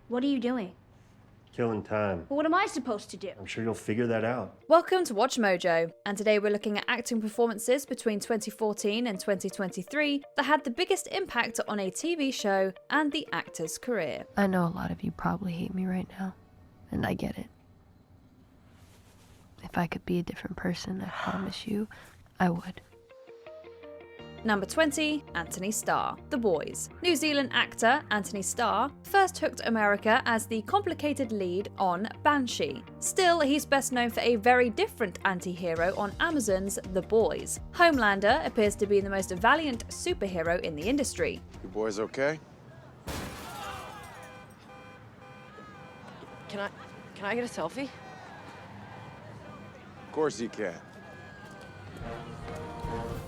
What are you doing? Killing time. But what am I supposed to do? I'm sure you'll figure that out. Welcome to Watch Mojo, and today we're looking at acting performances between 2014 and 2023 that had the biggest impact on a TV show and the actor's career. I know a lot of you probably hate me right now, and I get it. If I could be a different person, I promise you, I would. Number 20, Antony Starr, The Boys. New Zealand actor Antony Starr first hooked America as the complicated lead on Banshee. Still, he's best known for a very different anti-hero on Amazon's The Boys. Homelander appears to be the most valiant superhero in the industry. You boys okay? Can I get a selfie? Of course you can.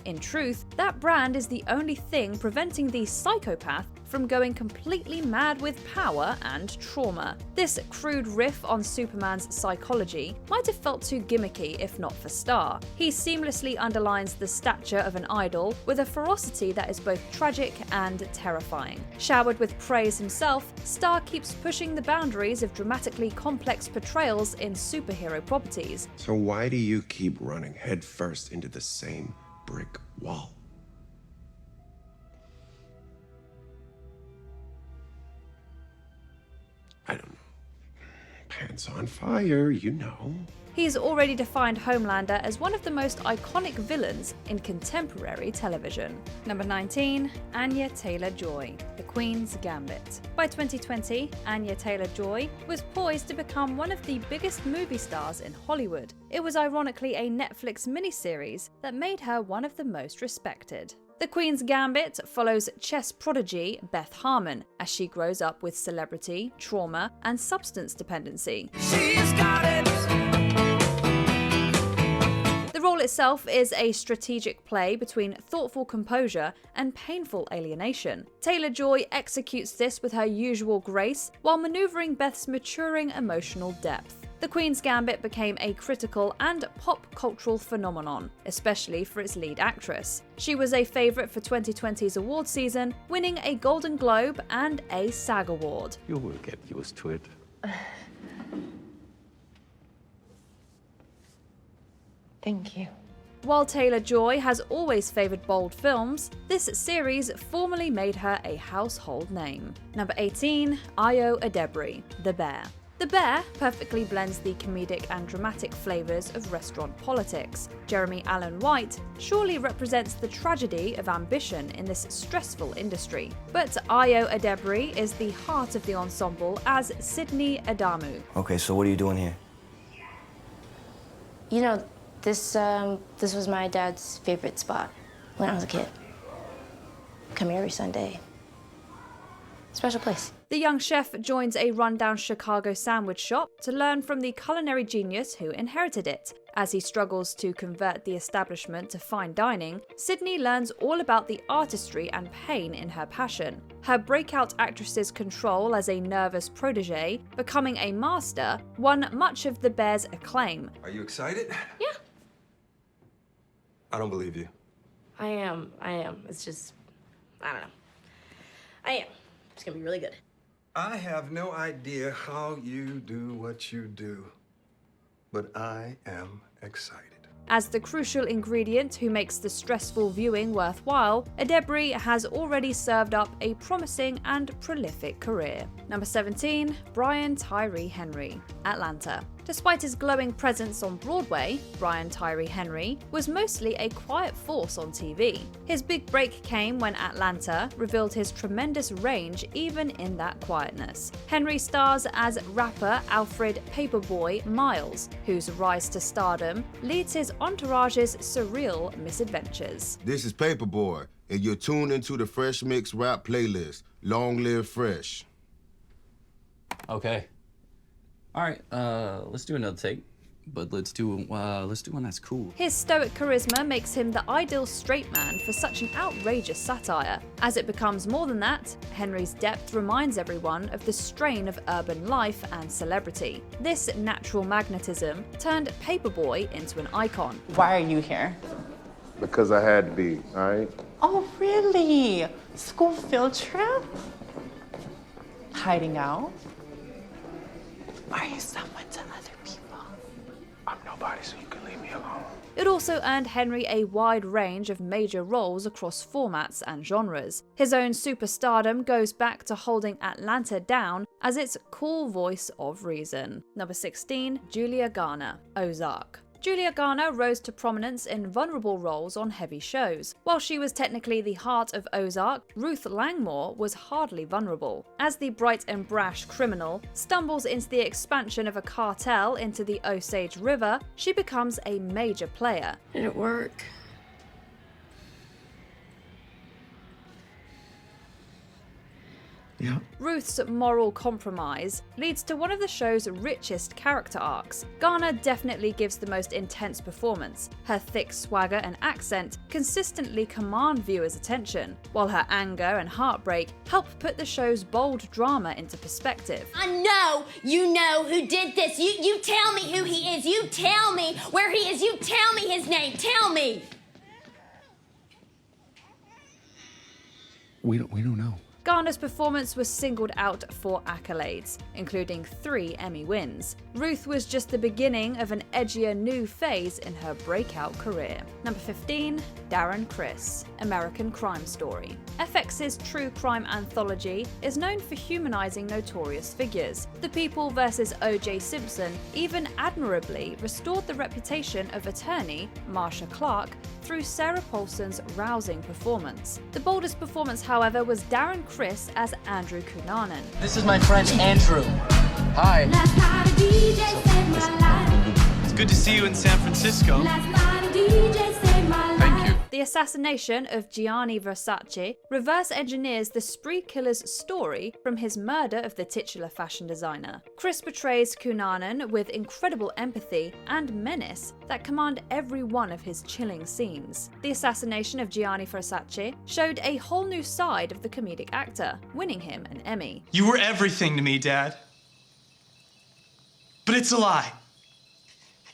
In truth, that brand is the only thing preventing the psychopath from going completely mad with power and trauma. This crude riff on Superman's psychology might have felt too gimmicky if not for Starr. He seamlessly underlines the stature of an idol with a ferocity that is both tragic and terrifying. Showered with praise himself, Starr keeps pushing the boundaries of dramatically complex portrayals in superhero properties. So why do you keep running headfirst into the same brick wall? I don't know. Pants on fire, you know. He's already defined Homelander as one of the most iconic villains in contemporary television. Number 19, Anya Taylor-Joy, The Queen's Gambit. By 2020, Anya Taylor-Joy was poised to become one of the biggest movie stars in Hollywood. It was ironically a Netflix miniseries that made her one of the most respected. The Queen's Gambit follows chess prodigy Beth Harmon as she grows up with celebrity, trauma, and substance dependency. She's got it. The role itself is a strategic play between thoughtful composure and painful alienation. Taylor-Joy executes this with her usual grace while maneuvering Beth's maturing emotional depth. The Queen's Gambit became a critical and pop cultural phenomenon, especially for its lead actress. She was a favourite for 2020's award season, winning a Golden Globe and a SAG Award. You will get used to it. Thank you. While Taylor-Joy has always favoured bold films, this series formally made her a household name. Number 18, Ayo Edebiri, The Bear. The Bear perfectly blends the comedic and dramatic flavours of restaurant politics. Jeremy Allen White surely represents the tragedy of ambition in this stressful industry. But Ayo Edebiri is the heart of the ensemble as Sydney Adamu. Okay, so what are you doing here? You know, this was my dad's favorite spot when I was a kid. Come here every Sunday. Special place. The young chef joins a rundown Chicago sandwich shop to learn from the culinary genius who inherited it. As he struggles to convert the establishment to fine dining, Sydney learns all about the artistry and pain in her passion. Her breakout actress's control as a nervous protege, becoming a master, won much of The Bear's acclaim. Are you excited? Yeah. I don't believe you. I am. It's just, I don't know. I am. It's gonna be really good. I have no idea how you do what you do, but I am excited. As the crucial ingredient who makes the stressful viewing worthwhile, Edebiri has already served up a promising and prolific career. Number 17, Brian Tyrie Henry, Atlanta. Despite his glowing presence on Broadway, Brian Tyrie Henry was mostly a quiet force on TV. His big break came when Atlanta revealed his tremendous range even in that quietness. Henry stars as rapper Alfred Paperboy Miles, whose rise to stardom leads his entourage's surreal misadventures. This is Paperboy, and you're tuned into the Fresh Mix rap playlist. Long live Fresh. Okay. All right, let's do another take, but let's do one that's cool. His stoic charisma makes him the ideal straight man for such an outrageous satire. As it becomes more than that, Henry's depth reminds everyone of the strain of urban life and celebrity. This natural magnetism turned Paperboy into an icon. Why are you here? Because I had to be, all right? Oh, really? School field trip? Hiding out? Are you someone to other people? I'm nobody, so you can leave me alone. It also earned Henry a wide range of major roles across formats and genres. His own superstardom goes back to holding Atlanta down as its cool voice of reason. Number 16, Julia Garner, Ozark. Julia Garner rose to prominence in vulnerable roles on heavy shows. While she was technically the heart of Ozark, Ruth Langmore was hardly vulnerable. As the bright and brash criminal stumbles into the expansion of a cartel into the Osage River, she becomes a major player. Did it work? Yeah. Ruth's moral compromise leads to one of the show's richest character arcs. Garner definitely gives the most intense performance. Her thick swagger and accent consistently command viewers' attention, while her anger and heartbreak help put the show's bold drama into perspective. I know you know who did this. You tell me who he is. You tell me where he is. You tell me his name. Tell me. We don't know. Garner's performance was singled out for accolades, including 3 Emmy wins. Ruth was just the beginning of an edgier new phase in her breakout career. Number 15, Darren Criss, American Crime Story. FX's true crime anthology is known for humanizing notorious figures. The People vs. O.J. Simpson even admirably restored the reputation of attorney Marsha Clark through Sarah Paulson's rousing performance. The boldest performance, however, was Darren Criss as Andrew Cunanan. This is my friend Andrew. Hi. It's good to see you in San Francisco. Thank you. The assassination of Gianni Versace reverse engineers the spree killer's story from his murder of the titular fashion designer. Criss portrays Cunanan with incredible empathy and menace that command every one of his chilling scenes. The assassination of Gianni Versace showed a whole new side of the comedic actor, winning him an Emmy. You were everything to me, Dad. But it's a lie.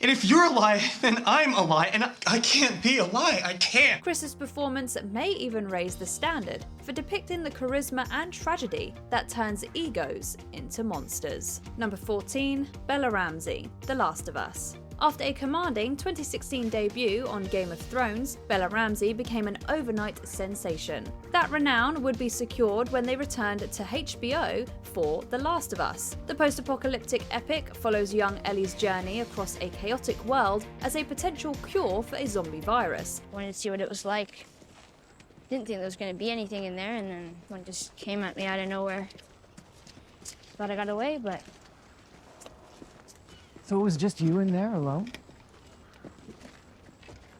And if you're a lie, then I'm a lie, and I can't be a lie. I can't. Criss's performance may even raise the standard for depicting the charisma and tragedy that turns egos into monsters. Number 14, Bella Ramsey, The Last of Us. After a commanding 2016 debut on Game of Thrones, Bella Ramsey became an overnight sensation. That renown would be secured when they returned to HBO for The Last of Us. The post-apocalyptic epic follows young Ellie's journey across a chaotic world as a potential cure for a zombie virus. Wanted to see what it was like. Didn't think there was going to be anything in there, and then one just came at me out of nowhere. Thought I got away, but... So it was just you in there alone?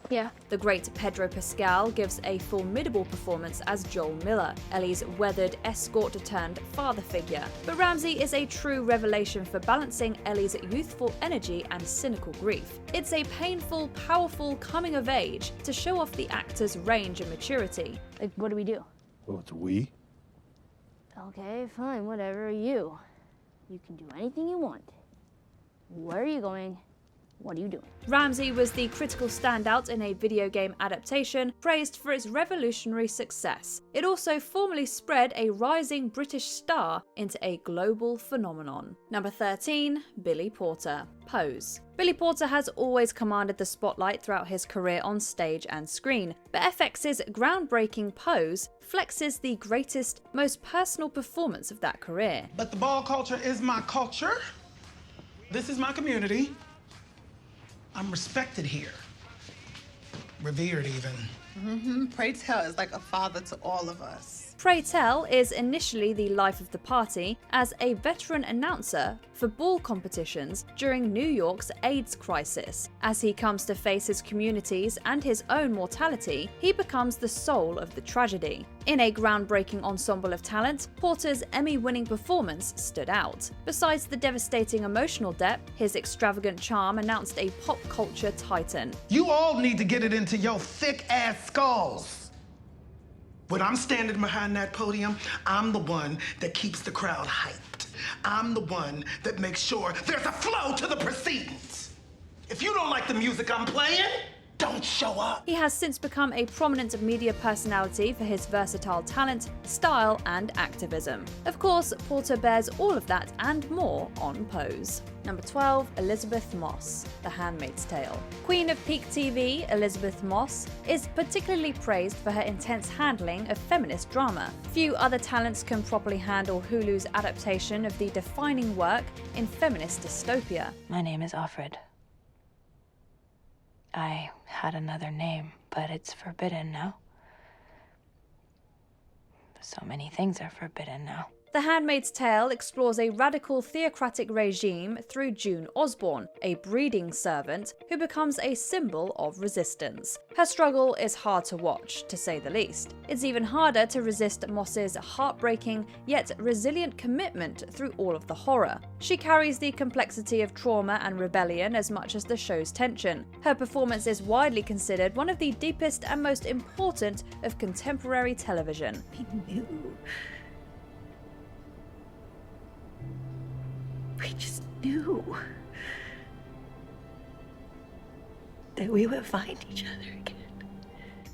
Yeah. The great Pedro Pascal gives a formidable performance as Joel Miller, Ellie's weathered escort-turned-father figure. But Ramsey is a true revelation for balancing Ellie's youthful energy and cynical grief. It's a painful, powerful coming of age to show off the actor's range and maturity. Like, what do we do? Oh, it's we? Okay, fine, whatever. You can do anything you want. Where are you going? What are you doing? Ramsey was the critical standout in a video game adaptation, praised for its revolutionary success. It also formally spread a rising British star into a global phenomenon. Number 13, Billy Porter, Pose. Billy Porter has always commanded the spotlight throughout his career on stage and screen, but FX's groundbreaking Pose flexes the greatest, most personal performance of that career. But the ball culture is my culture. This is my community. I'm respected here. Revered, even. Pray Tell is like a father to all of us. Pray Tell is initially the life of the party as a veteran announcer for ball competitions during New York's AIDS crisis. As he comes to face his communities and his own mortality, he becomes the soul of the tragedy. In a groundbreaking ensemble of talent, Porter's Emmy-winning performance stood out. Besides the devastating emotional depth, his extravagant charm announced a pop culture titan. You all need to get it into your thick-ass skulls. When I'm standing behind that podium, I'm the one that keeps the crowd hyped. I'm the one that makes sure there's a flow to the proceedings. If you don't like the music I'm playing, don't show up. He has since become a prominent media personality for his versatile talent, style, and activism. Of course, Porter bears all of that and more on Pose. Number 12, Elizabeth Moss, The Handmaid's Tale. Queen of peak TV, Elizabeth Moss is particularly praised for her intense handling of feminist drama. Few other talents can properly handle Hulu's adaptation of the defining work in feminist dystopia. My name is Offred. I had another name, but it's forbidden now. So many things are forbidden now. The Handmaid's Tale explores a radical theocratic regime through June Osborne, a breeding servant who becomes a symbol of resistance. Her struggle is hard to watch, to say the least. It's even harder to resist Moss's heartbreaking yet resilient commitment through all of the horror. She carries the complexity of trauma and rebellion as much as the show's tension. Her performance is widely considered one of the deepest and most important of contemporary television. We just knew that we would find each other again.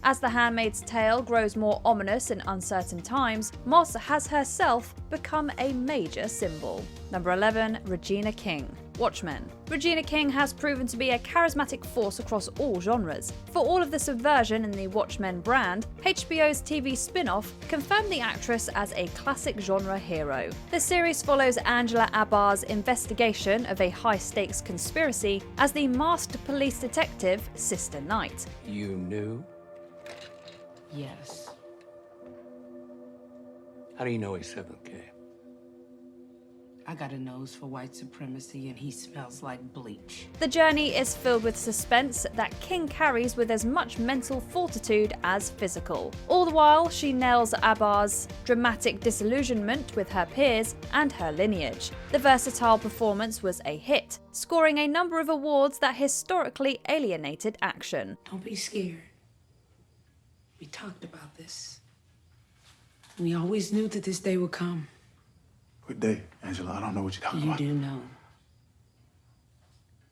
As The Handmaid's Tale grows more ominous in uncertain times, Moss has herself become a major symbol. Number 11, Regina King, Watchmen. Regina King has proven to be a charismatic force across all genres. For all of the subversion in the Watchmen brand, HBO's TV spin-off confirmed the actress as a classic genre hero. The series follows Angela Abar's investigation of a high-stakes conspiracy as the masked police detective Sister Knight. You knew? Yes. How do you know he's 7K? I got a nose for white supremacy and he smells like bleach. The journey is filled with suspense that King carries with as much mental fortitude as physical. All the while, she nails Abar's dramatic disillusionment with her peers and her lineage. The versatile performance was a hit, scoring a number of awards that historically alienated action. Don't be scared. We talked about this. We always knew that this day would come. What day, Angela? I don't know what you're talking about. You do know.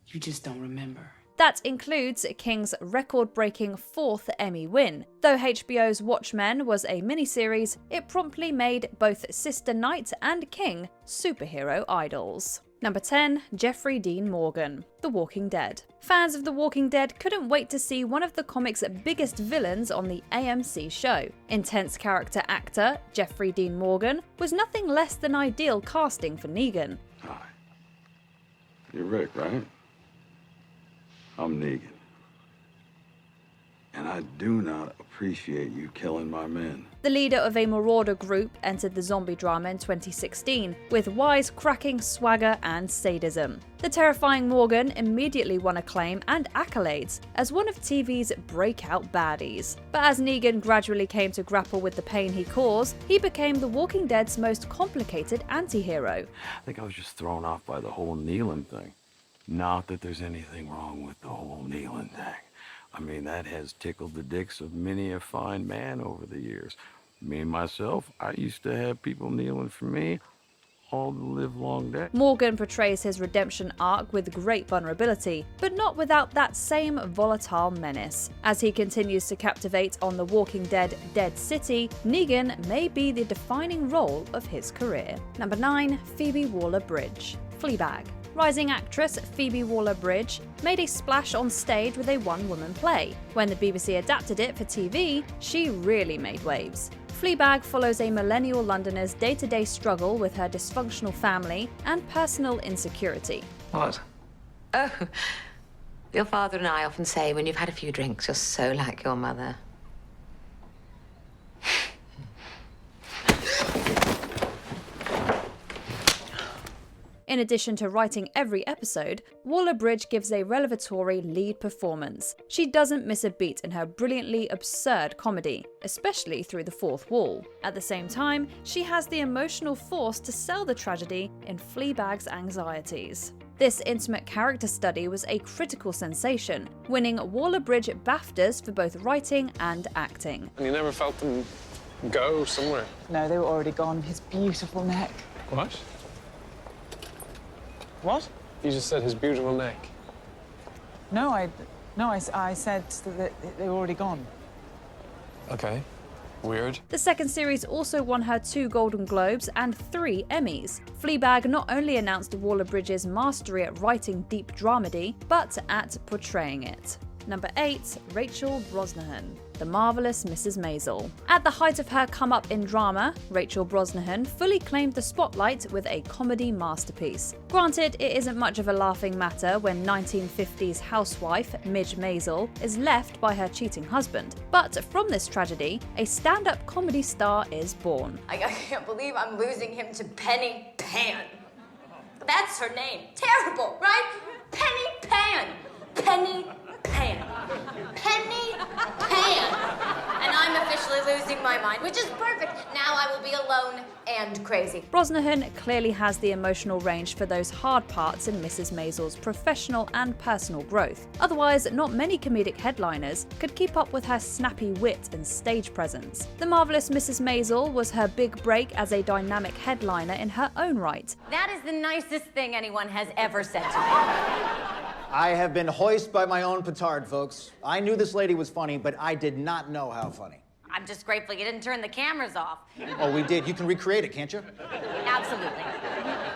You just don't remember. That includes King's record-breaking 4th Emmy win. Though HBO's Watchmen was a miniseries, it promptly made both Sister Knight and King superhero idols. Number 10, Jeffrey Dean Morgan, The Walking Dead. Fans of The Walking Dead couldn't wait to see one of the comic's biggest villains on the AMC show. Intense character actor Jeffrey Dean Morgan was nothing less than ideal casting for Negan. Hi. You're Rick, right? I'm Negan. And I do not appreciate you killing my men. The leader of a marauder group entered the zombie drama in 2016 with wisecracking swagger and sadism. The terrifying Morgan immediately won acclaim and accolades as one of TV's breakout baddies. But as Negan gradually came to grapple with the pain he caused, he became The Walking Dead's most complicated anti-hero. I think I was just thrown off by the whole kneeling thing. Not that there's anything wrong with the whole kneeling thing. I mean, that has tickled the dicks of many a fine man over the years. Me and myself, I used to have people kneeling for me all the livelong day. Morgan portrays his redemption arc with great vulnerability, but not without that same volatile menace. As he continues to captivate on The Walking Dead Dead City, Negan may be the defining role of his career. Number 9, Phoebe Waller-Bridge, Fleabag. Rising actress Phoebe Waller-Bridge made a splash on stage with a one-woman play. When the BBC adapted it for TV, she really made waves. Fleabag follows a millennial Londoner's day-to-day struggle with her dysfunctional family and personal insecurity. What? Oh, your father and I often say when you've had a few drinks, you're so like your mother. In addition to writing every episode, Waller-Bridge gives a revelatory lead performance. She doesn't miss a beat in her brilliantly absurd comedy, especially through the fourth wall. At the same time, she has the emotional force to sell the tragedy in Fleabag's anxieties. This intimate character study was a critical sensation, winning Waller-Bridge BAFTAs for both writing and acting. And you never felt them go somewhere? No, they were already gone. His beautiful neck. What? What? You just said his beautiful neck. No, No, I said that they were already gone. Okay. Weird. The second series also won her 2 Golden Globes and 3 Emmys. Fleabag not only announced WallerBridge's mastery at writing deep dramedy, but at portraying it. Number 8, Rachel Brosnahan, the marvelous Mrs. Masel. At the height of her come-up in drama, Rachel Brosnahan fully claimed the spotlight with a comedy masterpiece. Granted, it isn't much of a laughing matter when 1950s housewife Midge Masel is left by her cheating husband, but from this tragedy, a stand-up comedy star is born. I can't believe I'm losing him to Penny Pan. That's her name. Terrible, right? Penny Pan. Penny Pan. Penny Pan. And I'm officially losing my mind, which is perfect. Now I will be alone and crazy. Brosnahan clearly has the emotional range for those hard parts in Mrs. Masel's professional and personal growth. Otherwise, not many comedic headliners could keep up with her snappy wit and stage presence. The marvelous Mrs. Masel was her big break as a dynamic headliner in her own right. That is the nicest thing anyone has ever said to me. I have been hoisted by my own petard, folks. I knew this lady was funny, but I did not know how funny. I'm just grateful you didn't turn the cameras off. Oh, we did. You can recreate it, can't you? Absolutely.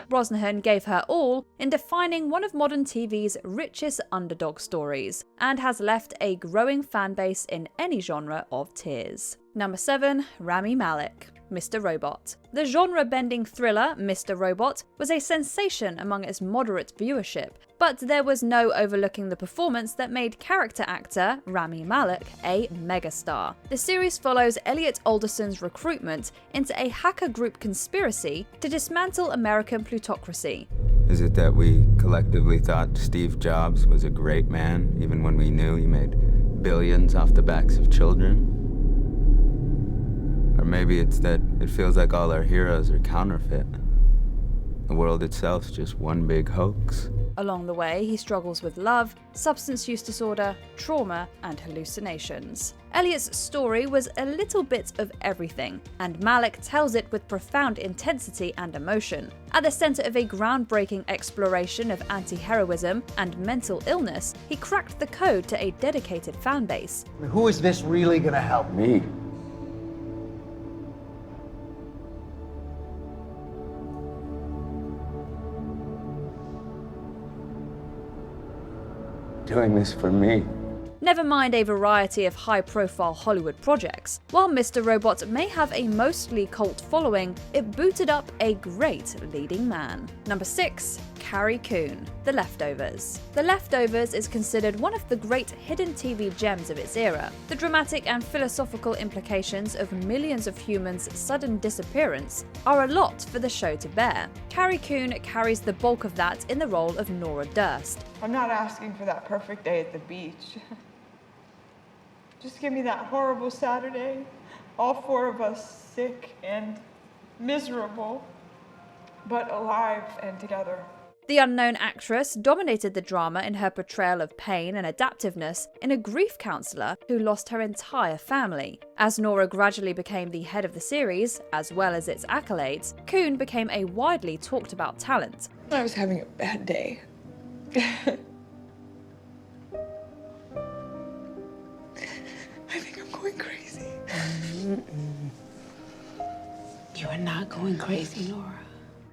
Brosnahan gave her all in defining one of modern TV's richest underdog stories, and has left a growing fan base in any genre of tears. Number 7, Rami Malek, Mr. Robot. The genre-bending thriller Mr. Robot was a sensation among its moderate viewership, but there was no overlooking the performance that made character actor Rami Malek a megastar. The series follows Elliot Alderson's recruitment into a hacker group conspiracy to dismantle American plutocracy. Is it that we collectively thought Steve Jobs was a great man, even when we knew he made billions off the backs of children? Or maybe it's that it feels like all our heroes are counterfeit. The world itself's just one big hoax. Along the way, he struggles with love, substance use disorder, trauma, and hallucinations. Elliot's story was a little bit of everything, and Malek tells it with profound intensity and emotion. At the center of a groundbreaking exploration of anti-heroism and mental illness, he cracked the code to a dedicated fan base. Who is this really gonna help? Me. Doing this for me. Never mind a variety of high-profile Hollywood projects. While Mr. Robot may have a mostly cult following, it booted up a great leading man. Number 6, Carrie Coon, The Leftovers. The Leftovers is considered one of the great hidden TV gems of its era. The dramatic and philosophical implications of millions of humans' sudden disappearance are a lot for the show to bear. Carrie Coon carries the bulk of that in the role of Nora Durst. I'm not asking for that perfect day at the beach. Just give me that horrible Saturday, all 4 of us sick and miserable, but alive and together. The unknown actress dominated the drama in her portrayal of pain and adaptiveness in a grief counselor who lost her entire family. As Nora gradually became the head of the series, as well as its accolades, Coon became a widely talked about talent. I was having a bad day. I think I'm going crazy. You are not going crazy, Nora.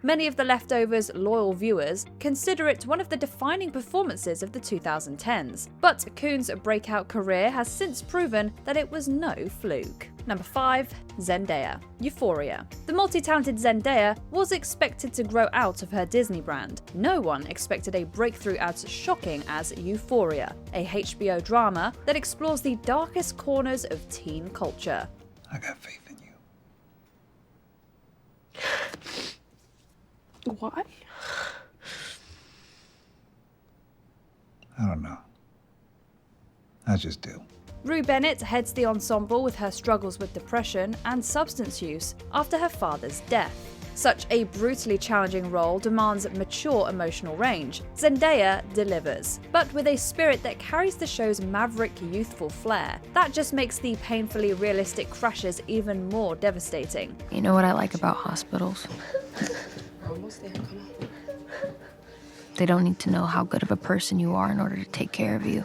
Many of The Leftovers' loyal viewers consider it one of the defining performances of the 2010s, but Coon's breakout career has since proven that it was no fluke. Number 5, Zendaya Euphoria. The multi-talented Zendaya was expected to grow out of her Disney brand. No one expected a breakthrough as shocking as Euphoria, a HBO drama that explores the darkest corners of teen culture. I got faith in you. Why? I don't know. I just do. Rue Bennett heads the ensemble with her struggles with depression and substance use after her father's death. Such a brutally challenging role demands mature emotional range. Zendaya delivers, but with a spirit that carries the show's maverick, youthful flair. That just makes the painfully realistic crashes even more devastating. You know what I like about hospitals? Almost there, come on. They don't need to know how good of a person you are in order to take care of you.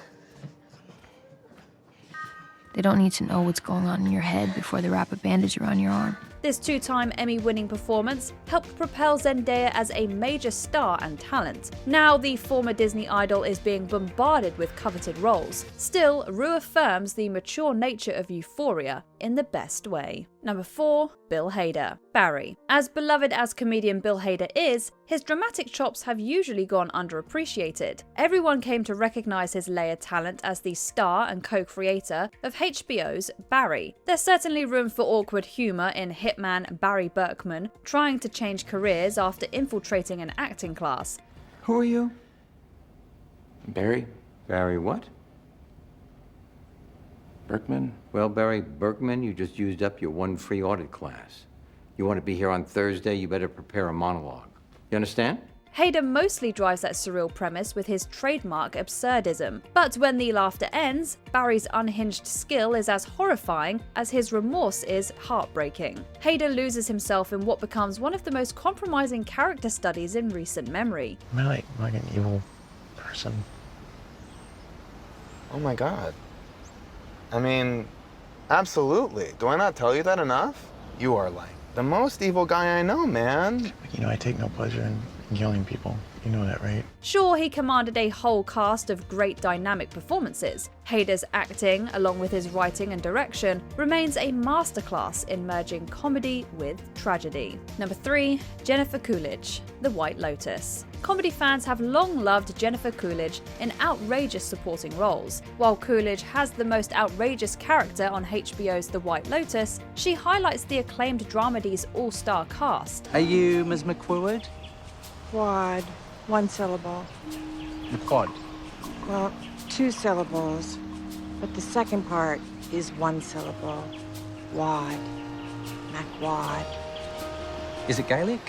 They don't need to know what's going on in your head before they wrap a bandage around your arm. This two-time Emmy-winning performance helped propel Zendaya as a major star and talent. Now the former Disney idol is being bombarded with coveted roles. Still, Rue affirms the mature nature of Euphoria in the best way. Number 4, Bill Hader. Barry. As beloved as comedian Bill Hader is, his dramatic chops have usually gone underappreciated. Everyone came to recognize his layered talent as the star and co-creator of HBO's Barry. There's certainly room for awkward humor in hitman Barry Berkman trying to change careers after infiltrating an acting class. Who are you? Barry? Barry what? Berkman? Well, Barry Berkman, you just used up your one free audit class. You want to be here on Thursday, you better prepare a monologue. You understand? Hader mostly drives that surreal premise with his trademark absurdism. But when the laughter ends, Barry's unhinged skill is as horrifying as his remorse is heartbreaking. Hader loses himself in what becomes one of the most compromising character studies in recent memory. Am I like an evil person? Oh my God. I mean, absolutely. Do I not tell you that enough? You are like the most evil guy I know, man. You know, I take no pleasure in killing people. You know that, right? Sure, he commanded a whole cast of great dynamic performances. Hader's acting, along with his writing and direction, remains a masterclass in merging comedy with tragedy. Number 3, Jennifer Coolidge, The White Lotus. Comedy fans have long loved Jennifer Coolidge in outrageous supporting roles. While Coolidge has the most outrageous character on HBO's The White Lotus, she highlights the acclaimed dramedy's all-star cast. Are you Ms. McQuoid? Quad. One syllable. McQuoid. Well, 2 syllables. But the second part is 1 syllable. Wad. McWad. Is it Gaelic?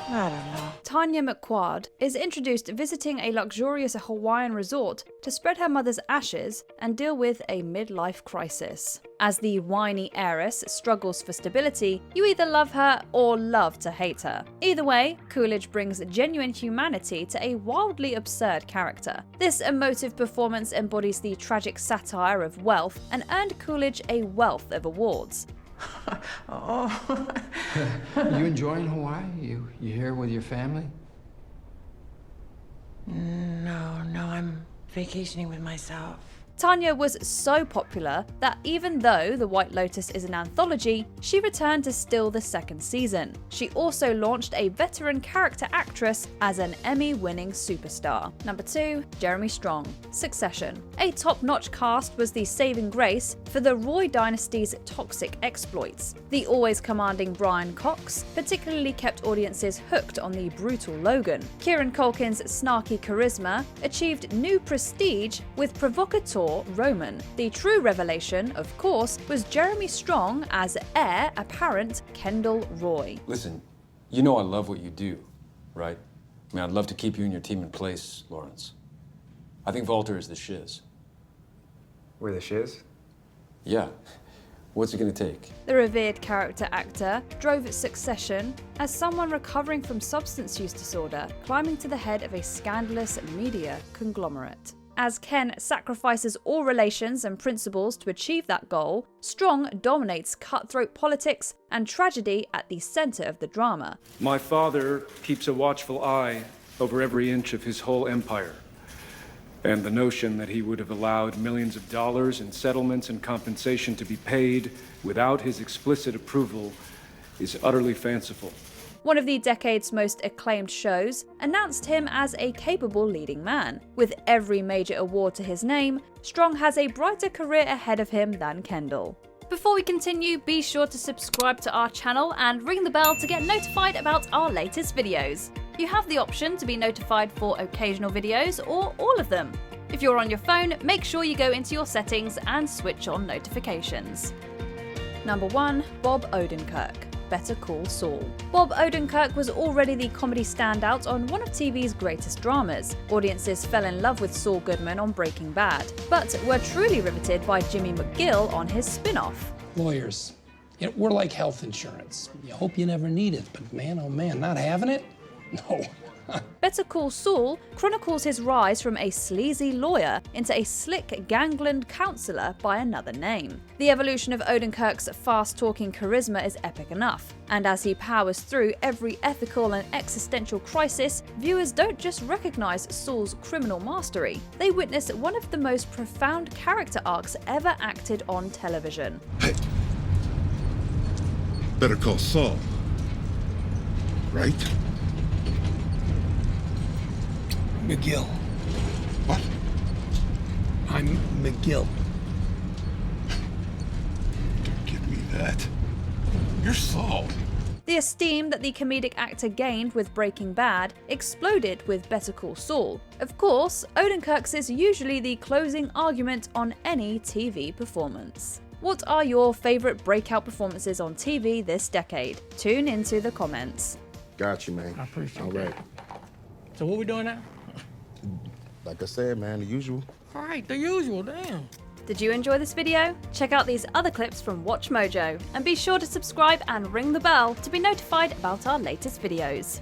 I don't know. Tanya McQuad is introduced visiting a luxurious Hawaiian resort to spread her mother's ashes and deal with a midlife crisis. As the whiny heiress struggles for stability, you either love her or love to hate her. Either way, Coolidge brings genuine humanity to a wildly absurd character. This emotive performance embodies the tragic satire of wealth and earned Coolidge a wealth of awards. Oh. You enjoying Hawaii? You here with your family? No, I'm vacationing with myself. Tanya was so popular that even though The White Lotus is an anthology, she returned to still the 2nd season. She also launched a veteran character actress as an Emmy-winning superstar. Number 2, Jeremy Strong, Succession. A top-notch cast was the saving grace for the Roy dynasty's toxic exploits. The always commanding Brian Cox particularly kept audiences hooked on the brutal Logan. Kieran Culkin's snarky charisma achieved new prestige with provocateur Roman. The true revelation, of course, was Jeremy Strong as heir apparent Kendall Roy. Listen, you know I love what you do, right? I mean, I'd love to keep you and your team in place, Lawrence. I think Walter is the shiz. We're the shiz? Yeah. What's it gonna take? The revered character actor drove Succession as someone recovering from substance use disorder, climbing to the head of a scandalous media conglomerate. As Ken sacrifices all relations and principles to achieve that goal, Strong dominates cutthroat politics and tragedy at the center of the drama. My father keeps a watchful eye over every inch of his whole empire. And the notion that he would have allowed millions of dollars in settlements and compensation to be paid without his explicit approval is utterly fanciful. One of the decade's most acclaimed shows announced him as a capable leading man. With every major award to his name, Strong has a brighter career ahead of him than Kendall. Before we continue, be sure to subscribe to our channel and ring the bell to get notified about our latest videos. You have the option to be notified for occasional videos or all of them. If you're on your phone, make sure you go into your settings and switch on notifications. Number 1, Bob Odenkirk, Better Call Saul. Bob Odenkirk was already the comedy standout on one of TV's greatest dramas. Audiences fell in love with Saul Goodman on Breaking Bad, but were truly riveted by Jimmy McGill on his spin-off. Lawyers, we're like health insurance. You hope you never need it, but man, oh man, not having it? No, Better Call Saul chronicles his rise from a sleazy lawyer into a slick gangland counselor by another name. The evolution of Odenkirk's fast-talking charisma is epic enough, and as he powers through every ethical and existential crisis, viewers don't just recognize Saul's criminal mastery, they witness one of the most profound character arcs ever acted on television. Hey, Better Call Saul, right? McGill. What? I'm McGill. Don't give me that. You're Saul. The esteem that the comedic actor gained with Breaking Bad exploded with Better Call Saul. Of course, Odenkirk's is usually the closing argument on any TV performance. What are your favourite breakout performances on TV this decade? Tune into the comments. Got you, man. I appreciate All that. right. So what we doing now? Like I said, man, the usual. All right, the usual, damn. Did you enjoy this video? Check out these other clips from WatchMojo, and be sure to subscribe and ring the bell to be notified about our latest videos.